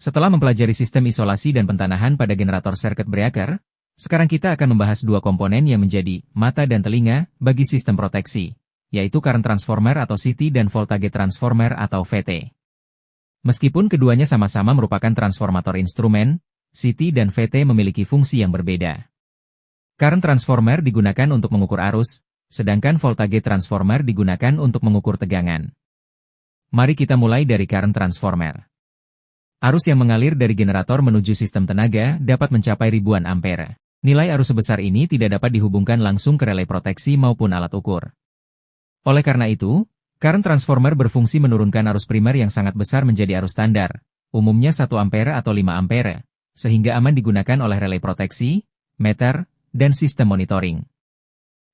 Setelah mempelajari sistem isolasi dan pentanahan pada generator circuit breaker, sekarang kita akan membahas dua komponen yang menjadi mata dan telinga bagi sistem proteksi, yaitu current transformer atau CT dan voltage transformer atau VT. Meskipun keduanya sama-sama merupakan transformator instrumen, CT dan VT memiliki fungsi yang berbeda. Current transformer digunakan untuk mengukur arus, sedangkan voltage transformer digunakan untuk mengukur tegangan. Mari kita mulai dari current transformer. Arus yang mengalir dari generator menuju sistem tenaga dapat mencapai ribuan ampere. Nilai arus sebesar ini tidak dapat dihubungkan langsung ke relay proteksi maupun alat ukur. Oleh karena itu, current transformer berfungsi menurunkan arus primer yang sangat besar menjadi arus standar, umumnya 1 ampere atau 5 ampere, sehingga aman digunakan oleh relay proteksi, meter, dan sistem monitoring.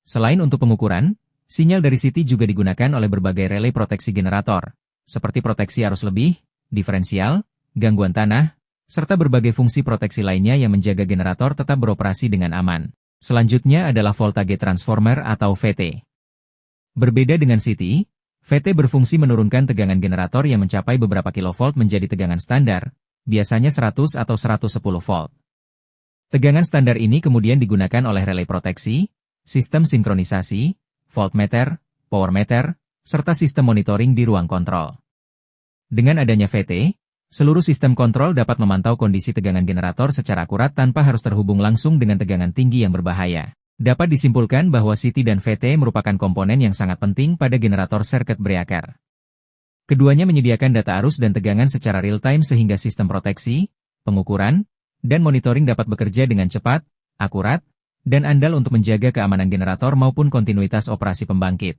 Selain untuk pengukuran, sinyal dari CT juga digunakan oleh berbagai relay proteksi generator, seperti proteksi arus lebih, diferensial, gangguan tanah, serta berbagai fungsi proteksi lainnya yang menjaga generator tetap beroperasi dengan aman. Selanjutnya adalah voltage transformer atau VT. Berbeda dengan CT, VT berfungsi menurunkan tegangan generator yang mencapai beberapa kilovolt menjadi tegangan standar, biasanya 100 atau 110 volt. Tegangan standar ini kemudian digunakan oleh relay proteksi, sistem sinkronisasi, voltmeter, power meter, serta sistem monitoring di ruang kontrol. Dengan adanya VT, seluruh sistem kontrol dapat memantau kondisi tegangan generator secara akurat tanpa harus terhubung langsung dengan tegangan tinggi yang berbahaya. Dapat disimpulkan bahwa CT dan VT merupakan komponen yang sangat penting pada generator circuit breaker. Keduanya menyediakan data arus dan tegangan secara real-time sehingga sistem proteksi, pengukuran, dan monitoring dapat bekerja dengan cepat, akurat, dan andal untuk menjaga keamanan generator maupun kontinuitas operasi pembangkit.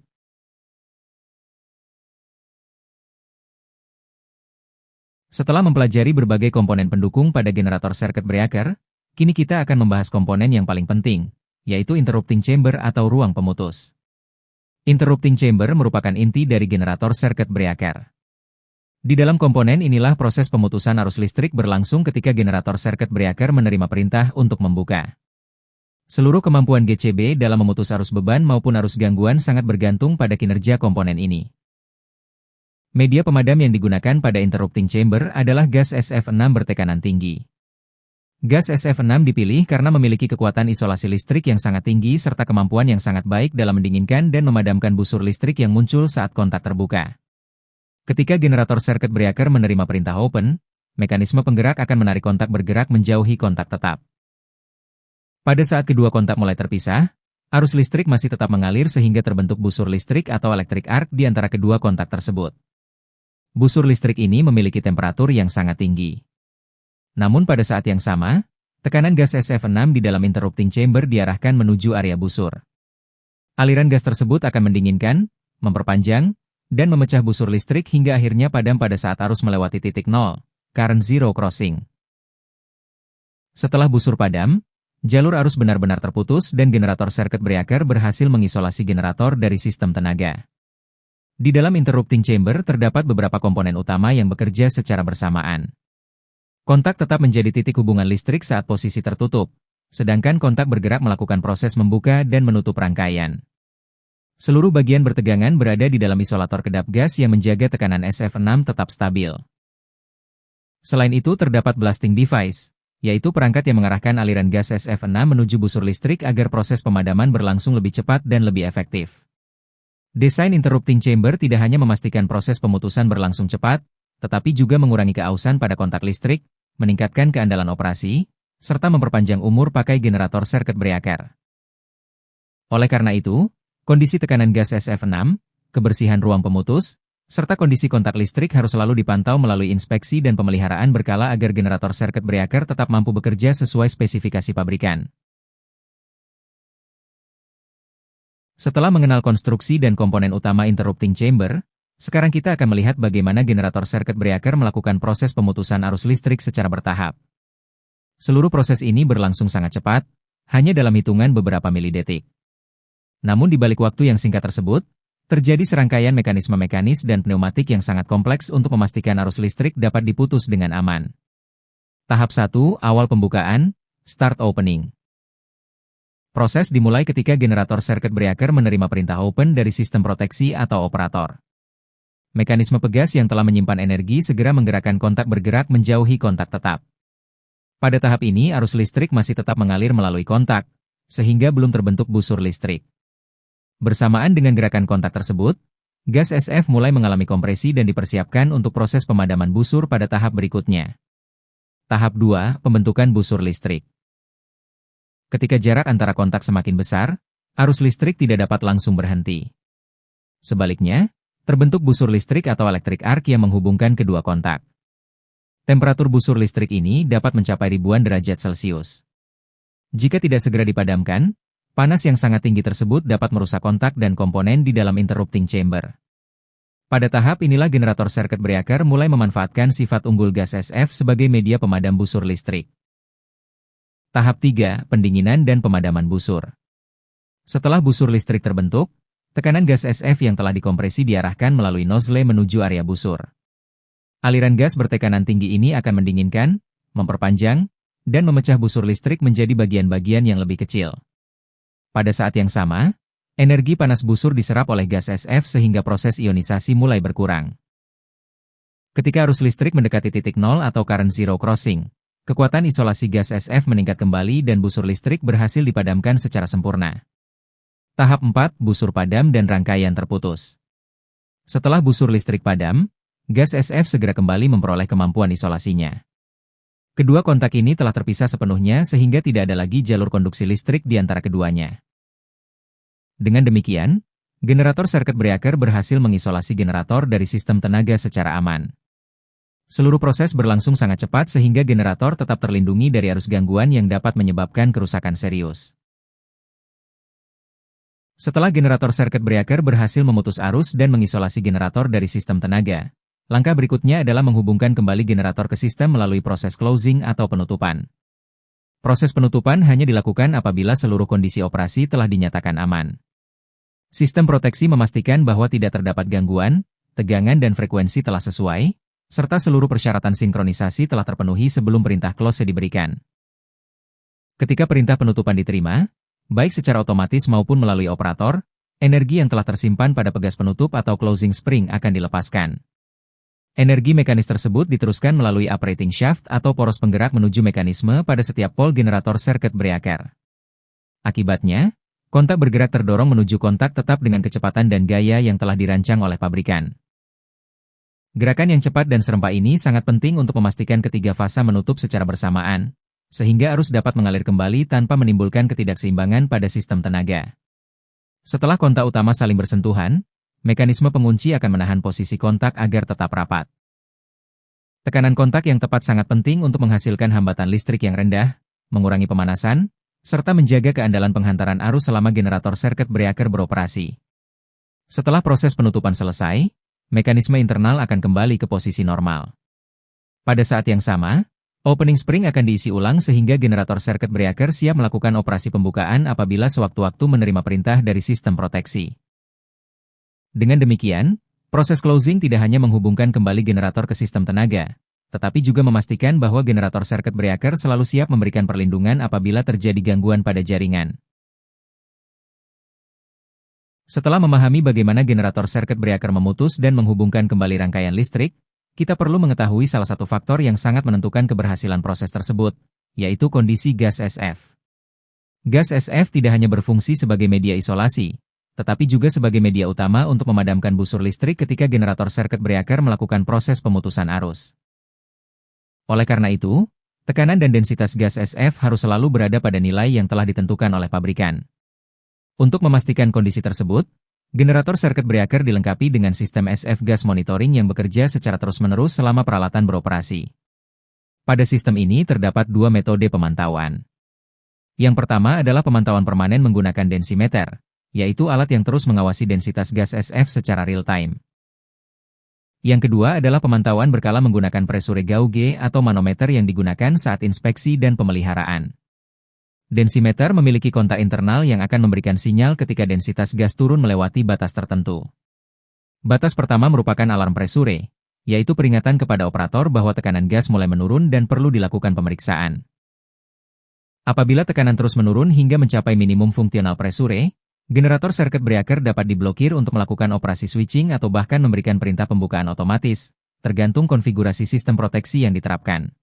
Setelah mempelajari berbagai komponen pendukung pada generator circuit breaker, kini kita akan membahas komponen yang paling penting, yaitu interrupting chamber atau ruang pemutus. Interrupting chamber merupakan inti dari generator circuit breaker. Di dalam komponen inilah proses pemutusan arus listrik berlangsung ketika generator circuit breaker menerima perintah untuk membuka. Seluruh kemampuan GCB dalam memutus arus beban maupun arus gangguan sangat bergantung pada kinerja komponen ini. Media pemadam yang digunakan pada interrupting chamber adalah gas SF6 bertekanan tinggi. Gas SF6 dipilih karena memiliki kekuatan isolasi listrik yang sangat tinggi serta kemampuan yang sangat baik dalam mendinginkan dan memadamkan busur listrik yang muncul saat kontak terbuka. Ketika generator circuit breaker menerima perintah open, mekanisme penggerak akan menarik kontak bergerak menjauhi kontak tetap. Pada saat kedua kontak mulai terpisah, arus listrik masih tetap mengalir sehingga terbentuk busur listrik atau electric arc di antara kedua kontak tersebut. Busur listrik ini memiliki temperatur yang sangat tinggi. Namun pada saat yang sama, tekanan gas SF6 di dalam interrupting chamber diarahkan menuju area busur. Aliran gas tersebut akan mendinginkan, memperpanjang, dan memecah busur listrik hingga akhirnya padam pada saat arus melewati titik nol, current zero crossing. Setelah busur padam, jalur arus benar-benar terputus dan generator circuit breaker berhasil mengisolasi generator dari sistem tenaga. Di dalam interrupting chamber terdapat beberapa komponen utama yang bekerja secara bersamaan. Kontak tetap menjadi titik hubungan listrik saat posisi tertutup, sedangkan kontak bergerak melakukan proses membuka dan menutup rangkaian. Seluruh bagian bertegangan berada di dalam isolator kedap gas yang menjaga tekanan SF6 tetap stabil. Selain itu terdapat blasting device, yaitu perangkat yang mengarahkan aliran gas SF6 menuju busur listrik agar proses pemadaman berlangsung lebih cepat dan lebih efektif. Desain interrupting chamber tidak hanya memastikan proses pemutusan berlangsung cepat, tetapi juga mengurangi keausan pada kontak listrik, meningkatkan keandalan operasi, serta memperpanjang umur pakai generator circuit breaker. Oleh karena itu, kondisi tekanan gas SF6, kebersihan ruang pemutus, serta kondisi kontak listrik harus selalu dipantau melalui inspeksi dan pemeliharaan berkala agar generator circuit breaker tetap mampu bekerja sesuai spesifikasi pabrikan. Setelah mengenal konstruksi dan komponen utama interrupting chamber, sekarang kita akan melihat bagaimana generator circuit breaker melakukan proses pemutusan arus listrik secara bertahap. Seluruh proses ini berlangsung sangat cepat, hanya dalam hitungan beberapa milidetik. Namun di balik waktu yang singkat tersebut, terjadi serangkaian mekanisme mekanis dan pneumatik yang sangat kompleks untuk memastikan arus listrik dapat diputus dengan aman. Tahap 1, awal pembukaan, start opening. Proses dimulai ketika generator circuit breaker menerima perintah open dari sistem proteksi atau operator. Mekanisme pegas yang telah menyimpan energi segera menggerakkan kontak bergerak menjauhi kontak tetap. Pada tahap ini arus listrik masih tetap mengalir melalui kontak, sehingga belum terbentuk busur listrik. Bersamaan dengan gerakan kontak tersebut, gas SF mulai mengalami kompresi dan dipersiapkan untuk proses pemadaman busur pada tahap berikutnya. Tahap 2, pembentukan busur listrik. Ketika jarak antara kontak semakin besar, arus listrik tidak dapat langsung berhenti. Sebaliknya, terbentuk busur listrik atau electric arc yang menghubungkan kedua kontak. Temperatur busur listrik ini dapat mencapai ribuan derajat Celcius. Jika tidak segera dipadamkan, panas yang sangat tinggi tersebut dapat merusak kontak dan komponen di dalam interrupting chamber. Pada tahap inilah generator circuit breaker mulai memanfaatkan sifat unggul gas SF sebagai media pemadam busur listrik. Tahap 3, pendinginan dan pemadaman busur. Setelah busur listrik terbentuk, tekanan gas SF yang telah dikompresi diarahkan melalui nozzle menuju area busur. Aliran gas bertekanan tinggi ini akan mendinginkan, memperpanjang, dan memecah busur listrik menjadi bagian-bagian yang lebih kecil. Pada saat yang sama, energi panas busur diserap oleh gas SF sehingga proses ionisasi mulai berkurang. Ketika arus listrik mendekati titik nol atau current zero crossing, kekuatan isolasi gas SF meningkat kembali dan busur listrik berhasil dipadamkan secara sempurna. Tahap 4, busur padam dan rangkaian terputus. Setelah busur listrik padam, gas SF segera kembali memperoleh kemampuan isolasinya. Kedua kontak ini telah terpisah sepenuhnya sehingga tidak ada lagi jalur konduksi listrik di antara keduanya. Dengan demikian, generator circuit breaker berhasil mengisolasi generator dari sistem tenaga secara aman. Seluruh proses berlangsung sangat cepat sehingga generator tetap terlindungi dari arus gangguan yang dapat menyebabkan kerusakan serius. Setelah generator circuit breaker berhasil memutus arus dan mengisolasi generator dari sistem tenaga, langkah berikutnya adalah menghubungkan kembali generator ke sistem melalui proses closing atau penutupan. Proses penutupan hanya dilakukan apabila seluruh kondisi operasi telah dinyatakan aman. Sistem proteksi memastikan bahwa tidak terdapat gangguan, tegangan dan frekuensi telah sesuai, serta seluruh persyaratan sinkronisasi telah terpenuhi sebelum perintah close diberikan. Ketika perintah penutupan diterima, baik secara otomatis maupun melalui operator, energi yang telah tersimpan pada pegas penutup atau closing spring akan dilepaskan. Energi mekanis tersebut diteruskan melalui operating shaft atau poros penggerak menuju mekanisme pada setiap pole generator circuit breaker. Akibatnya, kontak bergerak terdorong menuju kontak tetap dengan kecepatan dan gaya yang telah dirancang oleh pabrikan. Gerakan yang cepat dan serempak ini sangat penting untuk memastikan ketiga fasa menutup secara bersamaan, sehingga arus dapat mengalir kembali tanpa menimbulkan ketidakseimbangan pada sistem tenaga. Setelah kontak utama saling bersentuhan, mekanisme pengunci akan menahan posisi kontak agar tetap rapat. Tekanan kontak yang tepat sangat penting untuk menghasilkan hambatan listrik yang rendah, mengurangi pemanasan, serta menjaga keandalan penghantaran arus selama generator circuit breaker beroperasi. Setelah proses penutupan selesai, mekanisme internal akan kembali ke posisi normal. Pada saat yang sama, opening spring akan diisi ulang sehingga generator circuit breaker siap melakukan operasi pembukaan apabila sewaktu-waktu menerima perintah dari sistem proteksi. Dengan demikian, proses closing tidak hanya menghubungkan kembali generator ke sistem tenaga, tetapi juga memastikan bahwa generator circuit breaker selalu siap memberikan perlindungan apabila terjadi gangguan pada jaringan. Setelah memahami bagaimana generator circuit breaker memutus dan menghubungkan kembali rangkaian listrik, kita perlu mengetahui salah satu faktor yang sangat menentukan keberhasilan proses tersebut, yaitu kondisi gas SF. Gas SF tidak hanya berfungsi sebagai media isolasi, tetapi juga sebagai media utama untuk memadamkan busur listrik ketika generator circuit breaker melakukan proses pemutusan arus. Oleh karena itu, tekanan dan densitas gas SF harus selalu berada pada nilai yang telah ditentukan oleh pabrikan. Untuk memastikan kondisi tersebut, generator circuit breaker dilengkapi dengan sistem SF gas monitoring yang bekerja secara terus-menerus selama peralatan beroperasi. Pada sistem ini terdapat dua metode pemantauan. Yang pertama adalah pemantauan permanen menggunakan densimeter, yaitu alat yang terus mengawasi densitas gas SF secara real-time. Yang kedua adalah pemantauan berkala menggunakan pressure gauge atau manometer yang digunakan saat inspeksi dan pemeliharaan. Densimeter memiliki kontak internal yang akan memberikan sinyal ketika densitas gas turun melewati batas tertentu. Batas pertama merupakan alarm pressure, yaitu peringatan kepada operator bahwa tekanan gas mulai menurun dan perlu dilakukan pemeriksaan. Apabila tekanan terus menurun hingga mencapai minimum fungsional pressure, Generator circuit breaker dapat diblokir untuk melakukan operasi switching atau bahkan memberikan perintah pembukaan otomatis, tergantung konfigurasi sistem proteksi yang diterapkan.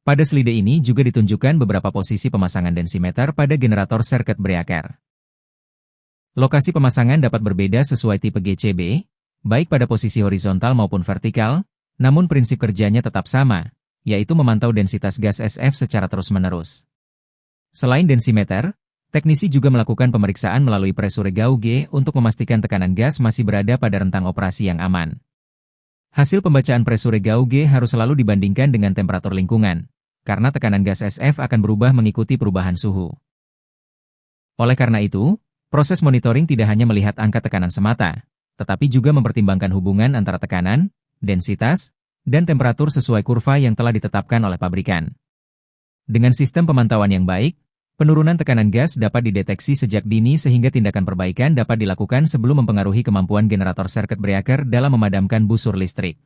Pada slide ini juga ditunjukkan beberapa posisi pemasangan densimeter pada generator circuit breaker. Lokasi pemasangan dapat berbeda sesuai tipe GCB, baik pada posisi horizontal maupun vertikal, namun prinsip kerjanya tetap sama, yaitu memantau densitas gas SF secara terus-menerus. Selain densimeter, teknisi juga melakukan pemeriksaan melalui pressure gauge untuk memastikan tekanan gas masih berada pada rentang operasi yang aman. Hasil pembacaan pressure gauge harus selalu dibandingkan dengan temperatur lingkungan, karena tekanan gas SF akan berubah mengikuti perubahan suhu. Oleh karena itu, proses monitoring tidak hanya melihat angka tekanan semata, tetapi juga mempertimbangkan hubungan antara tekanan, densitas, dan temperatur sesuai kurva yang telah ditetapkan oleh pabrikan. Dengan sistem pemantauan yang baik, penurunan tekanan gas dapat dideteksi sejak dini sehingga tindakan perbaikan dapat dilakukan sebelum mempengaruhi kemampuan generator circuit breaker dalam memadamkan busur listrik.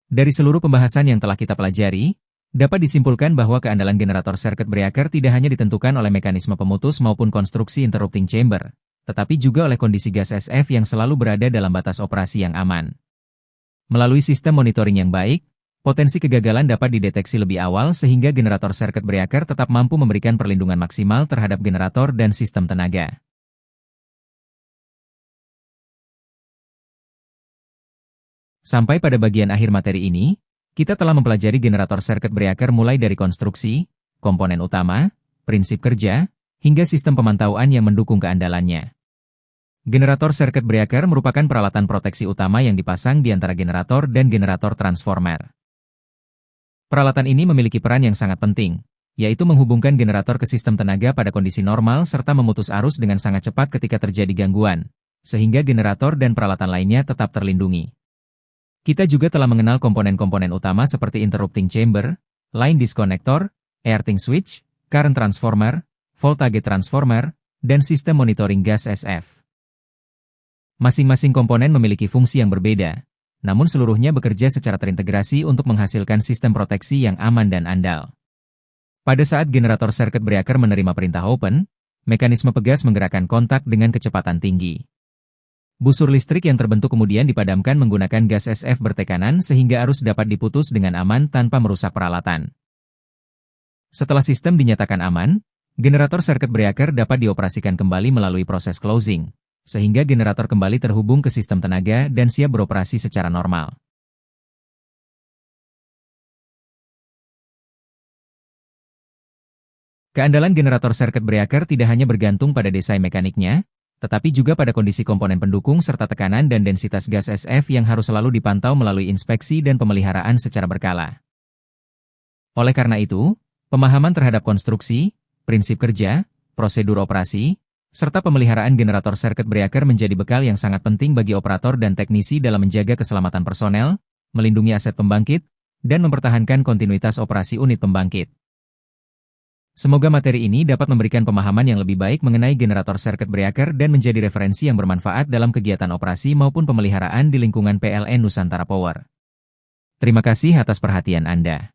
Dari seluruh pembahasan yang telah kita pelajari, dapat disimpulkan bahwa keandalan generator circuit breaker tidak hanya ditentukan oleh mekanisme pemutus maupun konstruksi interrupting chamber, tetapi juga oleh kondisi gas SF yang selalu berada dalam batas operasi yang aman. Melalui sistem monitoring yang baik, potensi kegagalan dapat dideteksi lebih awal sehingga generator circuit breaker tetap mampu memberikan perlindungan maksimal terhadap generator dan sistem tenaga. Sampai pada bagian akhir materi ini, kita telah mempelajari generator circuit breaker mulai dari konstruksi, komponen utama, prinsip kerja, hingga sistem pemantauan yang mendukung keandalannya. Generator circuit breaker merupakan peralatan proteksi utama yang dipasang di antara generator dan generator transformer. Peralatan ini memiliki peran yang sangat penting, yaitu menghubungkan generator ke sistem tenaga pada kondisi normal serta memutus arus dengan sangat cepat ketika terjadi gangguan, sehingga generator dan peralatan lainnya tetap terlindungi. Kita juga telah mengenal komponen-komponen utama seperti interrupting chamber, line disconnector, earthing switch, current transformer, voltage transformer, dan sistem monitoring gas SF. Masing-masing komponen memiliki fungsi yang berbeda, namun seluruhnya bekerja secara terintegrasi untuk menghasilkan sistem proteksi yang aman dan andal. Pada saat generator circuit breaker menerima perintah open, mekanisme pegas menggerakkan kontak dengan kecepatan tinggi. Busur listrik yang terbentuk kemudian dipadamkan menggunakan gas SF bertekanan sehingga arus dapat diputus dengan aman tanpa merusak peralatan. Setelah sistem dinyatakan aman, generator circuit breaker dapat dioperasikan kembali melalui proses closing, sehingga generator kembali terhubung ke sistem tenaga dan siap beroperasi secara normal. Keandalan generator circuit breaker tidak hanya bergantung pada desain mekaniknya, tetapi juga pada kondisi komponen pendukung serta tekanan dan densitas gas SF yang harus selalu dipantau melalui inspeksi dan pemeliharaan secara berkala. Oleh karena itu, pemahaman terhadap konstruksi, prinsip kerja, prosedur operasi, serta pemeliharaan generator circuit breaker menjadi bekal yang sangat penting bagi operator dan teknisi dalam menjaga keselamatan personel, melindungi aset pembangkit, dan mempertahankan kontinuitas operasi unit pembangkit. Semoga materi ini dapat memberikan pemahaman yang lebih baik mengenai generator circuit breaker dan menjadi referensi yang bermanfaat dalam kegiatan operasi maupun pemeliharaan di lingkungan PLN Nusantara Power. Terima kasih atas perhatian Anda.